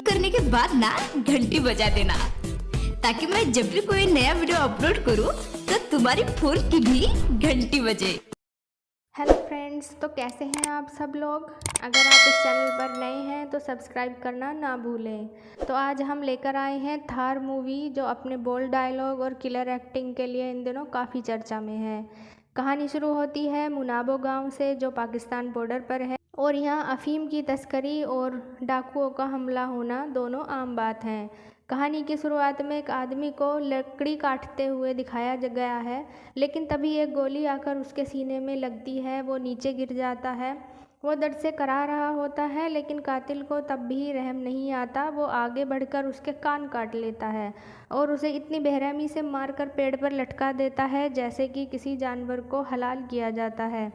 करने के बाद ना घंटी बजा देना, ताकि मैं जब भी कोई नया वीडियो अपलोड करूं तो तुम्हारी फोन की भी घंटी बजे। हेलो फ्रेंड्स, तो कैसे हैं आप सब लोग। अगर आप इस चैनल पर नए हैं तो सब्सक्राइब करना ना भूलें। तो आज हम लेकर आए हैं थार मूवी, जो अपने बोल्ड डायलॉग और किलर एक्टिंग के लिए इन दिनों काफ़ी चर्चा में है। कहानी शुरू होती है मुनाबो गांव से, जो पाकिस्तान बॉर्डर पर है, और यहाँ अफ़ीम की तस्करी और डाकुओं का हमला होना दोनों आम बात हैं। कहानी की शुरुआत में एक आदमी को लकड़ी काटते हुए दिखाया गया है, लेकिन तभी एक गोली आकर उसके सीने में लगती है। वो नीचे गिर जाता है। वो दर्द से कराह रहा होता है, लेकिन कातिल को तब भी रहम नहीं आता। वो आगे बढ़कर उसके कान काट लेता है और उसे इतनी बेरहमी से मारकर पेड़ पर लटका देता है जैसे कि किसी जानवर को हलाल किया जाता है।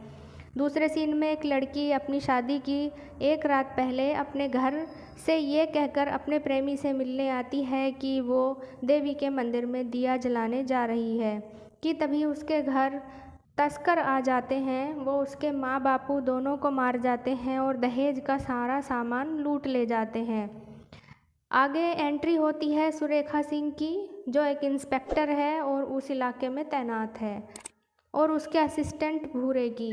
दूसरे सीन में एक लड़की अपनी शादी की एक रात पहले अपने घर से ये कहकर अपने प्रेमी से मिलने आती है कि वो देवी के मंदिर में दिया जलाने जा रही है कि तभी उसके घर तस्कर आ जाते हैं। वो उसके माँ बापू दोनों को मार जाते हैं और दहेज का सारा सामान लूट ले जाते हैं। आगे एंट्री होती है सुरेखा सिंह की, जो एक इंस्पेक्टर है और उस इलाके में तैनात है, और उसके असिस्टेंट भूरे की,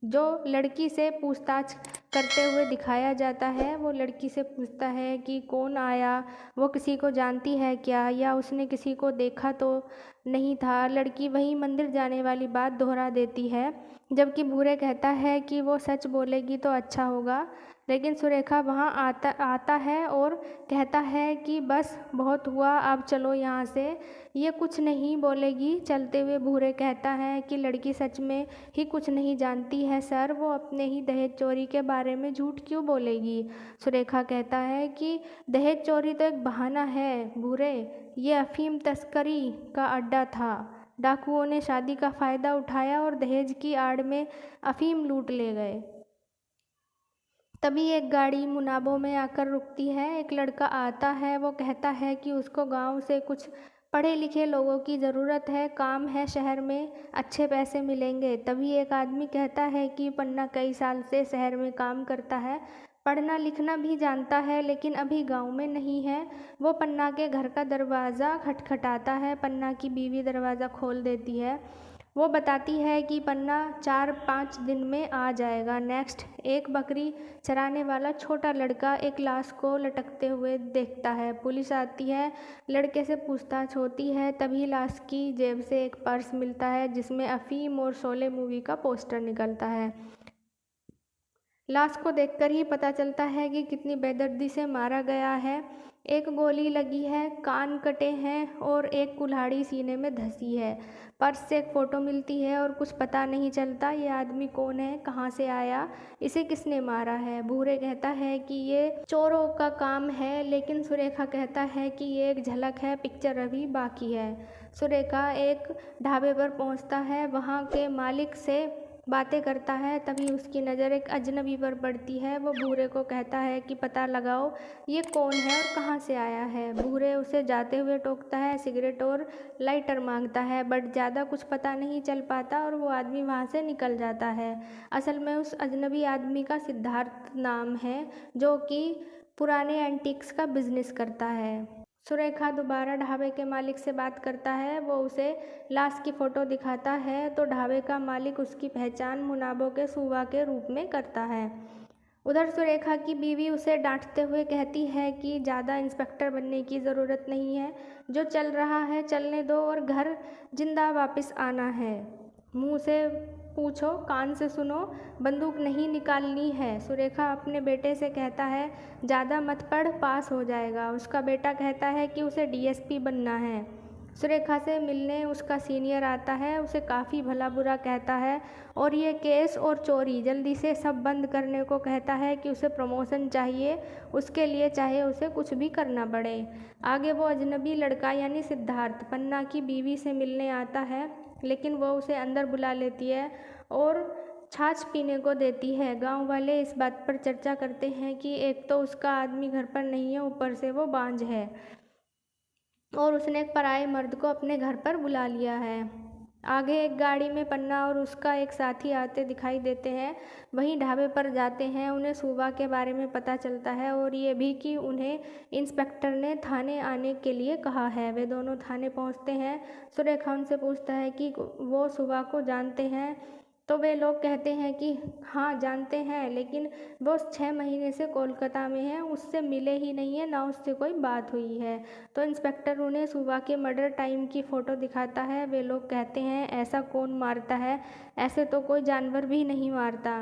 जो लड़की से पूछताछ करते हुए दिखाया जाता है। वो लड़की से पूछता है कि कौन आया, वो किसी को जानती है क्या, या उसने किसी को देखा तो नहीं था। लड़की वही मंदिर जाने वाली बात दोहरा देती है, जबकि भूरे कहता है कि वो सच बोलेगी तो अच्छा होगा। लेकिन सुरेखा वहाँ आता है और कहता है कि बस बहुत हुआ, अब चलो यहाँ से। ये कुछ नहीं बोलेगी। चलते हुए भूरे कहता है कि लड़की सच में ही कुछ नहीं जानती है सर, वो अपने ही दहेज चोरी के बारे में झूठ क्यों बोलेगी। सुरेखा कहता है कि दहेज चोरी तो एक बहाना है भूरे, ये अफीम तस्करी का अड्डा था। डाकुओं ने शादी का फ़ायदा उठाया और दहेज की आड़ में अफीम लूट ले गए। तभी एक गाड़ी मुनाबो में आकर रुकती है। एक लड़का आता है। वो कहता है कि उसको गांव से कुछ पढ़े लिखे लोगों की ज़रूरत है, काम है शहर में, अच्छे पैसे मिलेंगे। तभी एक आदमी कहता है कि पन्ना कई साल से शहर में काम करता है, पढ़ना लिखना भी जानता है, लेकिन अभी गांव में नहीं है। वो पन्ना के घर का दरवाज़ा खटखटाता है। पन्ना की बीवी दरवाज़ा खोल देती है। वो बताती है कि पन्ना 4-5 दिन में आ जाएगा। नेक्स्ट, एक बकरी चराने वाला छोटा लड़का एक लाश को लटकते हुए देखता है। पुलिस आती है, लड़के से पूछताछ होती है। तभी लाश की जेब से एक पर्स मिलता है, जिसमें अफीम और शोले मूवी का पोस्टर निकलता है। लाश को देखकर ही पता चलता है कि कितनी बेदर्दी से मारा गया है। एक गोली लगी है, कान कटे हैं और एक कुल्हाड़ी सीने में धंसी है। पर्स से एक फ़ोटो मिलती है और कुछ पता नहीं चलता ये आदमी कौन है, कहाँ से आया, इसे किसने मारा है। भूरे कहता है कि ये चोरों का काम है, लेकिन सुरेखा कहता है कि ये एक झलक है, पिक्चर अभी बाकी है। सुरेखा एक ढाबे पर पहुंचता है, वहां के मालिक से बातें करता है। तभी उसकी नज़र एक अजनबी पर पड़ती है। वो भूरे को कहता है कि पता लगाओ ये कौन है और कहाँ से आया है। भूरे उसे जाते हुए टोकता है, सिगरेट और लाइटर मांगता है, बट ज़्यादा कुछ पता नहीं चल पाता और वो आदमी वहाँ से निकल जाता है। असल में उस अजनबी आदमी का सिद्धार्थ नाम है, जो कि पुराने एंटीक्स का बिजनेस करता है। सुरेखा दोबारा ढाबे के मालिक से बात करता है। वो उसे लाश की फ़ोटो दिखाता है तो ढाबे का मालिक उसकी पहचान मुनाबो के सुवा के रूप में करता है। उधर सुरेखा की बीवी उसे डांटते हुए कहती है कि ज़्यादा इंस्पेक्टर बनने की ज़रूरत नहीं है, जो चल रहा है चलने दो और घर जिंदा वापस आना है। मुंह से पूछो, कान से सुनो, बंदूक नहीं निकालनी है। सुरेखा अपने बेटे से कहता है ज़्यादा मत पढ़, पास हो जाएगा। उसका बेटा कहता है कि उसे डीएसपी बनना है। सुरेखा से मिलने उसका सीनियर आता है, उसे काफ़ी भला बुरा कहता है और ये केस और चोरी जल्दी से सब बंद करने को कहता है कि उसे प्रमोशन चाहिए, उसके लिए चाहे उसे कुछ भी करना पड़े। आगे वो अजनबी लड़का यानी सिद्धार्थ पन्ना की बीवी से मिलने आता है, लेकिन वो उसे अंदर बुला लेती है और छाछ पीने को देती है। गांव वाले इस बात पर चर्चा करते हैं कि एक तो उसका आदमी घर पर नहीं है, ऊपर से वो बांझ है और उसने एक पराये मर्द को अपने घर पर बुला लिया है। आगे एक गाड़ी में पन्ना और उसका एक साथी आते दिखाई देते हैं। वहीं ढाबे पर जाते हैं। उन्हें सुबह के बारे में पता चलता है और ये भी कि उन्हें इंस्पेक्टर ने थाने आने के लिए कहा है। वे दोनों थाने पहुंचते हैं। सुरेखा उनसे पूछता है कि वो सुबह को जानते हैं, तो वे लोग कहते हैं कि हाँ जानते हैं, लेकिन वो 6 महीने से कोलकाता में है, उससे मिले ही नहीं है, ना उससे कोई बात हुई है। तो इंस्पेक्टर उन्हें सुबह के मर्डर टाइम की फ़ोटो दिखाता है। वे लोग कहते हैं ऐसा कौन मारता है, ऐसे तो कोई जानवर भी नहीं मारता।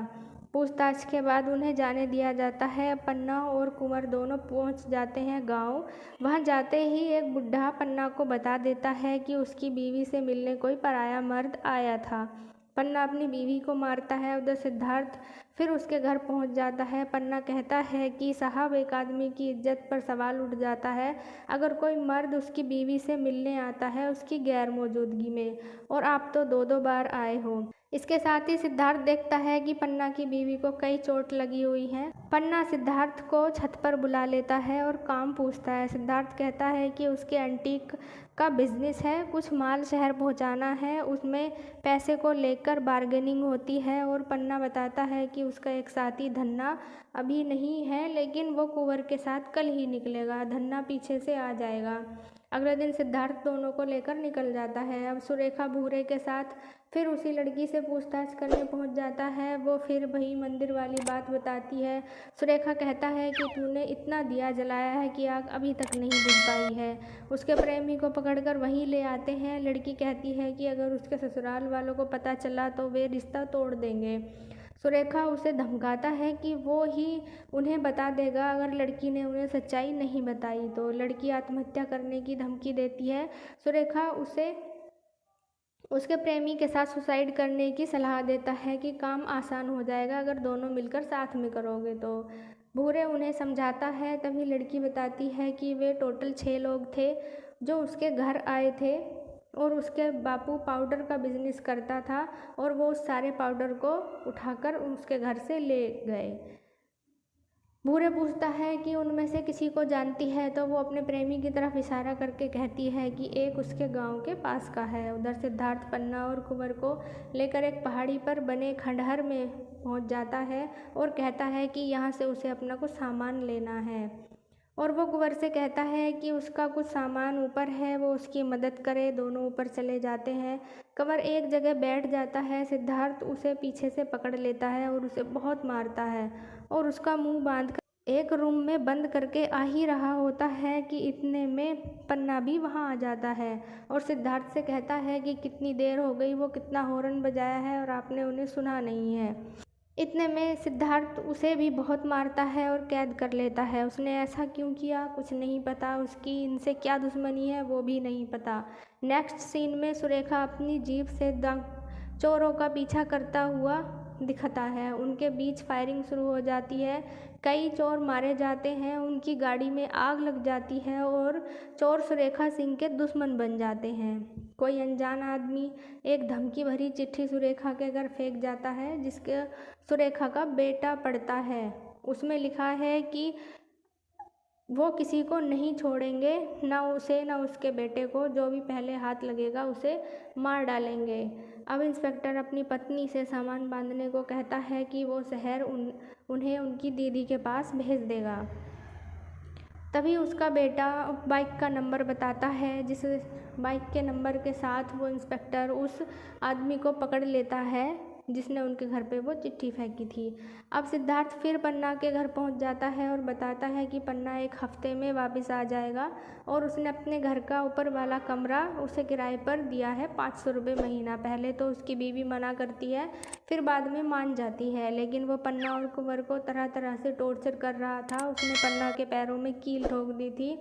पूछताछ के बाद उन्हें जाने दिया जाता है। पन्ना और कुंवर दोनों पहुंच जाते हैं गांव। वहां जाते ही एक बुढ़ा पन्ना को बता देता है कि उसकी बीवी से मिलने कोई पराया मर्द आया था। पन्ना अपनी बीवी को मारता है। उधर सिद्धार्थ फिर उसके घर पहुंच जाता है। पन्ना कहता है कि साहब, एक आदमी की इज्जत पर सवाल उठ जाता है अगर कोई मर्द उसकी बीवी से मिलने आता है उसकी गैर मौजूदगी में, और आप तो 2-2 बार आए हो। इसके साथ ही सिद्धार्थ देखता है कि पन्ना की बीवी को कई चोट लगी हुई है। पन्ना सिद्धार्थ को छत पर बुला लेता है और काम पूछता है। सिद्धार्थ कहता है कि उसके एंटीक का बिजनेस है, कुछ माल शहर पहुंचाना है, उसमें पैसे को लेकर बार्गेनिंग होती है। और पन्ना बताता है कि उसका एक साथी धन्ना अभी नहीं है, लेकिन वो कुंवर के साथ कल ही निकलेगा, धन्ना पीछे से आ जाएगा। अगले दिन सिद्धार्थ दोनों को लेकर निकल जाता है। अब सुरेखा भूरे के साथ फिर उसी लड़की से पूछताछ करने पहुंच जाता है। वो फिर वही मंदिर वाली बात बताती है। सुरेखा कहता है कि तूने इतना दिया जलाया है कि आग अभी तक नहीं बुझ पाई है। उसके प्रेमी को पकड़कर वहीं ले आते हैं। लड़की कहती है कि अगर उसके ससुराल वालों को पता चला तो वे रिश्ता तोड़ देंगे। सुरेखा उसे धमकाता है कि वो ही उन्हें बता देगा अगर लड़की ने उन्हें सच्चाई नहीं बताई तो। लड़की आत्महत्या करने की धमकी देती है। सुरेखा उसे उसके प्रेमी के साथ सुसाइड करने की सलाह देता है कि काम आसान हो जाएगा अगर दोनों मिलकर साथ में करोगे तो। भूरे उन्हें समझाता है। तभी लड़की बताती है कि वे टोटल 6 लोग थे जो उसके घर आए थे और उसके बापू पाउडर का बिजनेस करता था और वो उस सारे पाउडर को उठाकर उसके घर से ले गए। भूरे पूछता है कि उनमें से किसी को जानती है, तो वो अपने प्रेमी की तरफ इशारा करके कहती है कि एक उसके गांव के पास का है। उधर सिद्धार्थ पन्ना और कुंवर को लेकर एक पहाड़ी पर बने खंडहर में पहुंच जाता है और कहता है कि यहाँ से उसे अपना कुछ सामान लेना है। और वो कुंवर से कहता है कि उसका कुछ सामान ऊपर है, वो उसकी मदद करे। दोनों ऊपर चले जाते हैं। कुंवर एक जगह बैठ जाता है। सिद्धार्थ उसे पीछे से पकड़ लेता है और उसे बहुत मारता है और उसका मुंह बांध कर एक रूम में बंद करके आ ही रहा होता है कि इतने में पन्ना भी वहाँ आ जाता है और सिद्धार्थ से कहता है कि कितनी देर हो गई, वो कितना हॉर्न बजाया है और आपने उन्हें सुना नहीं है। इतने में सिद्धार्थ उसे भी बहुत मारता है और कैद कर लेता है। उसने ऐसा क्यों किया कुछ नहीं पता, उसकी इनसे क्या दुश्मनी है वो भी नहीं पता। नेक्स्ट सीन में सुरेखा अपनी जीप से चोरों का पीछा करता हुआ दिखता है। उनके बीच फायरिंग शुरू हो जाती है। कई चोर मारे जाते हैं, उनकी गाड़ी में आग लग जाती है और चोर सुरेखा सिंह के दुश्मन बन जाते हैं। कोई अनजान आदमी एक धमकी भरी चिट्ठी सुरेखा के घर फेंक जाता है जिसके सुरेखा का बेटा पढ़ता है। उसमें लिखा है कि वो किसी को नहीं छोड़ेंगे, ना उसे ना उसके बेटे को, जो भी पहले हाथ लगेगा उसे मार डालेंगे। अब इंस्पेक्टर अपनी पत्नी से सामान बांधने को कहता है कि वो शहर उन्हें उनकी दीदी के पास भेज देगा। तभी उसका बेटा बाइक का नंबर बताता है, जिस बाइक के नंबर के साथ वो इंस्पेक्टर उस आदमी को पकड़ लेता है जिसने उनके घर पे वो चिट्ठी फेंकी थी। अब सिद्धार्थ फिर पन्ना के घर पहुंच जाता है और बताता है कि पन्ना 1 हफ्ते में वापस आ जाएगा और उसने अपने घर का ऊपर वाला कमरा उसे किराए पर दिया है 500 रुपये महीना। पहले तो उसकी बीवी मना करती है, फिर बाद में मान जाती है, लेकिन वो पन्ना और कुंवर को तरह तरह से टॉर्चर कर रहा था। उसने पन्ना के पैरों में कील ठोक दी थी।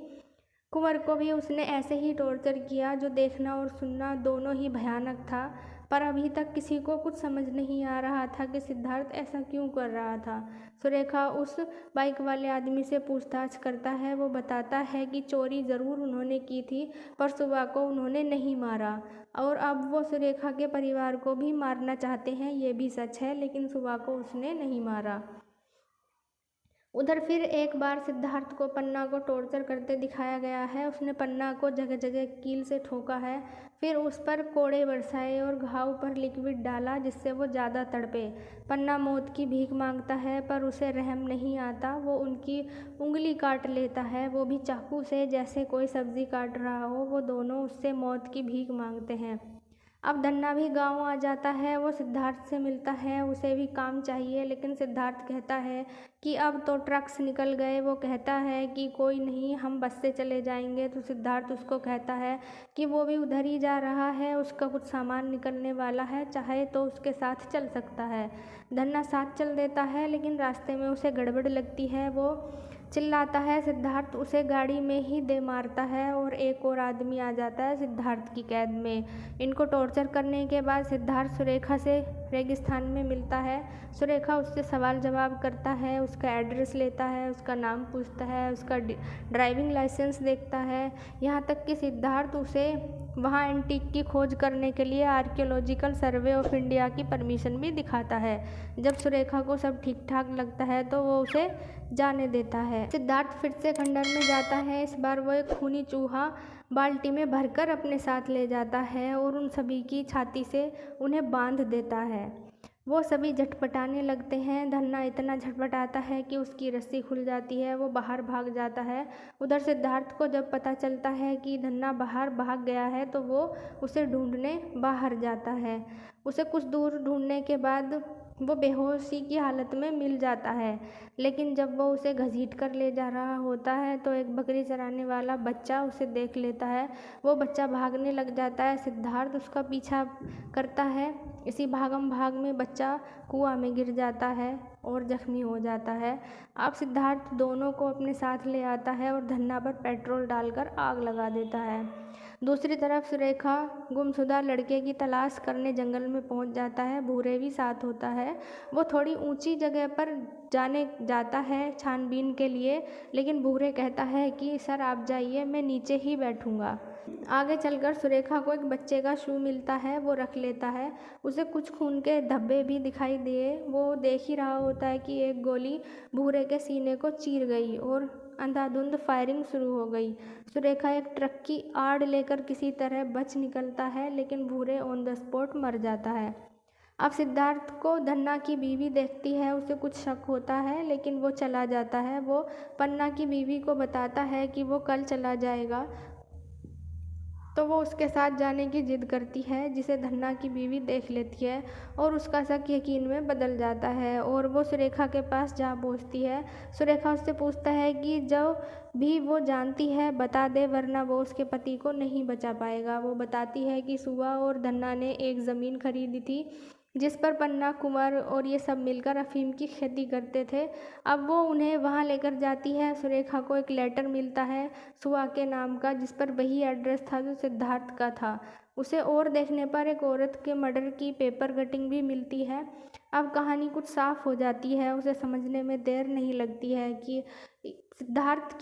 कुंवर को भी उसने ऐसे ही टॉर्चर किया, जो देखना और सुनना दोनों ही भयानक था। पर अभी तक किसी को कुछ समझ नहीं आ रहा था कि सिद्धार्थ ऐसा क्यों कर रहा था। सुरेखा उस बाइक वाले आदमी से पूछताछ करता है। वो बताता है कि चोरी ज़रूर उन्होंने की थी, पर सुबह को उन्होंने नहीं मारा और अब वो सुरेखा के परिवार को भी मारना चाहते हैं, ये भी सच है, लेकिन सुबह को उसने नहीं मारा। उधर फिर एक बार सिद्धार्थ को पन्ना को टॉर्चर करते दिखाया गया है। उसने पन्ना को जगह जगह कील से ठोका है, फिर उस पर कोड़े बरसाए और घाव पर लिक्विड डाला जिससे वो ज़्यादा तड़पे। पन्ना मौत की भीख मांगता है पर उसे रहम नहीं आता। वो उनकी उंगली काट लेता है, वो भी चाकू से, जैसे कोई सब्जी काट रहा हो। वो दोनों उससे मौत की भीख मांगते हैं। अब धन्ना भी गांव आ जाता है। वो सिद्धार्थ से मिलता है, उसे भी काम चाहिए, लेकिन सिद्धार्थ कहता है कि अब तो ट्रक्स निकल गए। वो कहता है कि कोई नहीं, हम बस से चले जाएंगे। तो सिद्धार्थ उसको कहता है कि वो भी उधर ही जा रहा है, उसका कुछ सामान निकलने वाला है, चाहे तो उसके साथ चल सकता है। धन्ना साथ चल देता है, लेकिन रास्ते में उसे गड़बड़ लगती है। वो चिल्लाता है, सिद्धार्थ उसे गाड़ी में ही दे मारता है और एक और आदमी आ जाता है सिद्धार्थ की कैद में। इनको टॉर्चर करने के बाद सिद्धार्थ सुरेखा से रेगिस्तान में मिलता है। सुरेखा उससे सवाल जवाब करता है, उसका एड्रेस लेता है, उसका नाम पूछता है, उसका ड्राइविंग लाइसेंस देखता है, यहाँ तक कि सिद्धार्थ उसे वहाँ एंटीक की खोज करने के लिए आर्कियोलॉजिकल सर्वे ऑफ इंडिया की परमिशन भी दिखाता है। जब सुरेखा को सब ठीक ठाक लगता है तो वो उसे जाने देता है। सिद्धार्थ फिर से खंडर में जाता है। इस बार वो एक खूनी चूहा बाल्टी में भरकर अपने साथ ले जाता है और उन सभी की छाती से उन्हें बांध देता है। वो सभी झटपटाने लगते हैं। धन्ना इतना झटपटाता है कि उसकी रस्सी खुल जाती है, वो बाहर भाग जाता है। उधर सिद्धार्थ को जब पता चलता है कि धन्ना बाहर भाग गया है तो वो उसे ढूंढने बाहर जाता है। उसे कुछ दूर ढूंढने के बाद वो बेहोशी की हालत में मिल जाता है, लेकिन जब वो उसे घसीट कर ले जा रहा होता है तो एक बकरी चराने वाला बच्चा उसे देख लेता है। वो बच्चा भागने लग जाता है। सिद्धार्थ उसका पीछा करता है। इसी भागम भाग में बच्चा कुआं में गिर जाता है और जख्मी हो जाता है। अब सिद्धार्थ दोनों को अपने साथ ले आता है और धन्ना पर पेट्रोल डालकर आग लगा देता है। दूसरी तरफ सुरेखा गुमशुदा लड़के की तलाश करने जंगल में पहुंच जाता है। भूरे भी साथ होता है। वो थोड़ी ऊंची जगह पर जाने जाता है छानबीन के लिए, लेकिन भूरे कहता है कि सर आप जाइए, मैं नीचे ही बैठूंगा। आगे चलकर सुरेखा को एक बच्चे का शू मिलता है, वो रख लेता है। उसे कुछ खून के धब्बे भी दिखाई दिए। वो देख ही रहा होता है कि एक गोली भूरे के सीने को चीर गई और अंधाधुंध फायरिंग शुरू हो गई। सुरेखा एक ट्रक की आड़ लेकर किसी तरह बच निकलता है, लेकिन भूरे ऑन द स्पॉट मर जाता है। अब सिद्धार्थ को धन्ना की बीवी देखती है। उसे कुछ शक होता है, लेकिन वो चला जाता है। वो पन्ना की बीवी को बताता है कि वो कल चला जाएगा, तो वो उसके साथ जाने की जिद करती है, जिसे धन्ना की बीवी देख लेती है और उसका शक यकीन में बदल जाता है और वो सुरेखा के पास जा पहुंचती है। सुरेखा उससे पूछता है कि जो भी वो जानती है बता दे, वरना वो उसके पति को नहीं बचा पाएगा। वो बताती है कि सुहा और धन्ना ने एक ज़मीन खरीदी थी जिस पर पन्ना, कुंवर और ये सब मिलकर अफीम की खेती करते थे। अब वो उन्हें वहाँ लेकर जाती है। सुरेखा को एक लेटर मिलता है सुहा के नाम का, जिस पर वही एड्रेस था जो सिद्धार्थ का था। उसे और देखने पर एक औरत के मर्डर की पेपर कटिंग भी मिलती है। अब कहानी कुछ साफ हो जाती है। उसे समझने में देर नहीं लगती है कि सिद्धार्थ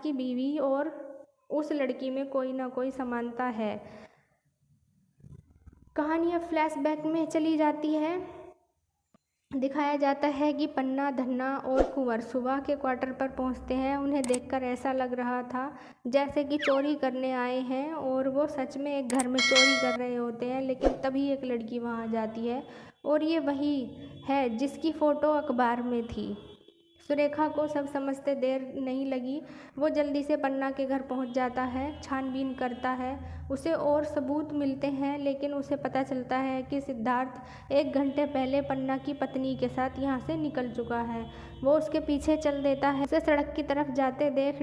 की बीवी और उस लड़की में कोई ना कोई समानता है। कहानी अब फ्लैशबैक में चली जाती है। दिखाया जाता है कि पन्ना, धन्ना और कुंवर सुबह के क्वार्टर पर पहुंचते हैं। उन्हें देखकर ऐसा लग रहा था जैसे कि चोरी करने आए हैं और वो सच में एक घर में चोरी कर रहे होते हैं। लेकिन तभी एक लड़की वहां जाती है और ये वही है जिसकी फ़ोटो अखबार में थी। सुरेखा को सब समझते देर नहीं लगी। वो जल्दी से पन्ना के घर पहुंच जाता है, छानबीन करता है। उसे और सबूत मिलते हैं, लेकिन उसे पता चलता है कि सिद्धार्थ 1 घंटे पहले पन्ना की पत्नी के साथ यहाँ से निकल चुका है। वो उसके पीछे चल देता है। उसे सड़क की तरफ जाते देख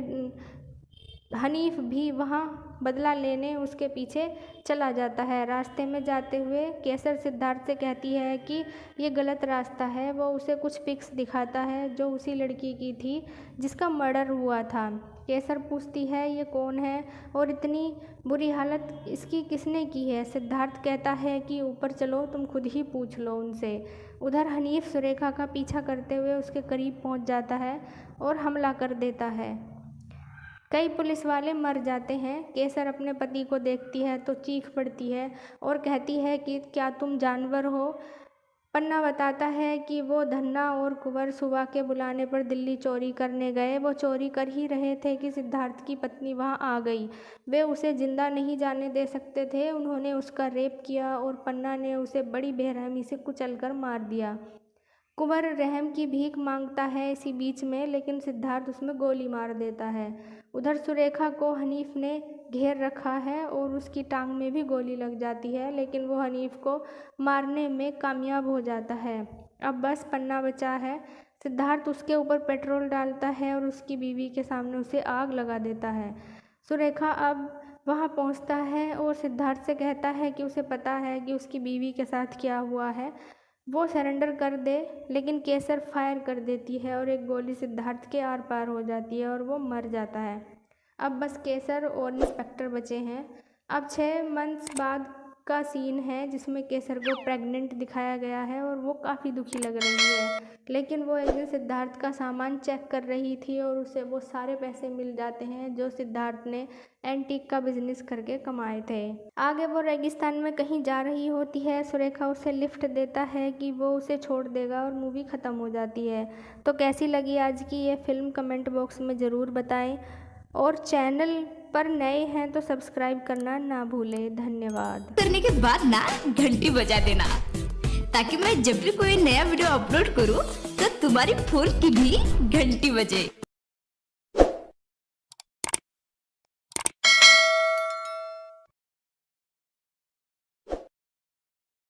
हनीफ भी वहाँ बदला लेने उसके पीछे चला जाता है। रास्ते में जाते हुए केसर सिद्धार्थ से कहती है कि ये गलत रास्ता है। वो उसे कुछ पिक्स दिखाता है जो उसी लड़की की थी जिसका मर्डर हुआ था। केसर पूछती है ये कौन है और इतनी बुरी हालत इसकी किसने की है। सिद्धार्थ कहता है कि ऊपर चलो, तुम खुद ही पूछ लो उनसे। उधर हनीफ सुरेखा का पीछा करते हुए उसके करीब पहुंच जाता है और हमला कर देता है। कई पुलिस वाले मर जाते हैं। केसर अपने पति को देखती है तो चीख पड़ती है और कहती है कि क्या तुम जानवर हो। पन्ना बताता है कि वो धन्ना और कुंवर सुबह के बुलाने पर दिल्ली चोरी करने गए। वो चोरी कर ही रहे थे कि सिद्धार्थ की पत्नी वहां आ गई। वे उसे जिंदा नहीं जाने दे सकते थे। उन्होंने उसका रेप किया और पन्ना ने उसे बड़ी बेरहमी से कुचलकर मार दिया। कुंवर रहम की भीख मांगता है इसी बीच में, लेकिन सिद्धार्थ उसमें गोली मार देता है। उधर सुरेखा को हनीफ ने घेर रखा है और उसकी टांग में भी गोली लग जाती है, लेकिन वो हनीफ को मारने में कामयाब हो जाता है। अब बस पन्ना बचा है। सिद्धार्थ उसके ऊपर पेट्रोल डालता है और उसकी बीवी के सामने उसे आग लगा देता है। सुरेखा अब वहाँ पहुँचता है और सिद्धार्थ से कहता है कि उसे पता है कि उसकी बीवी के साथ क्या हुआ है, वो सरेंडर कर दे, लेकिन केसर फायर कर देती है और एक गोली सिद्धार्थ के आर पार हो जाती है और वो मर जाता है। अब बस केसर और इंस्पेक्टर बचे हैं। अब 6 मंथ्स बाद का सीन है जिसमें केसर को प्रेग्नेंट दिखाया गया है और वो काफ़ी दुखी लग रही है, लेकिन वो एक दिन सिद्धार्थ का सामान चेक कर रही थी और उसे वो सारे पैसे मिल जाते हैं जो सिद्धार्थ ने एंटीक का बिजनेस करके कमाए थे। आगे वो रेगिस्तान में कहीं जा रही होती है। सुरेखा उसे लिफ्ट देता है कि वो उसे छोड़ देगा और मूवी ख़त्म हो जाती है। तो कैसी लगी आज की ये फिल्म कमेंट बॉक्स में ज़रूर बताएं और चैनल पर नए हैं तो सब्सक्राइब करना ना भूलें। धन्यवाद। करने के बाद ना घंटी बजा देना, ताकि मैं जब भी कोई नया वीडियो अपलोड करूं तो तुम्हारी फोन की भी घंटी बजे।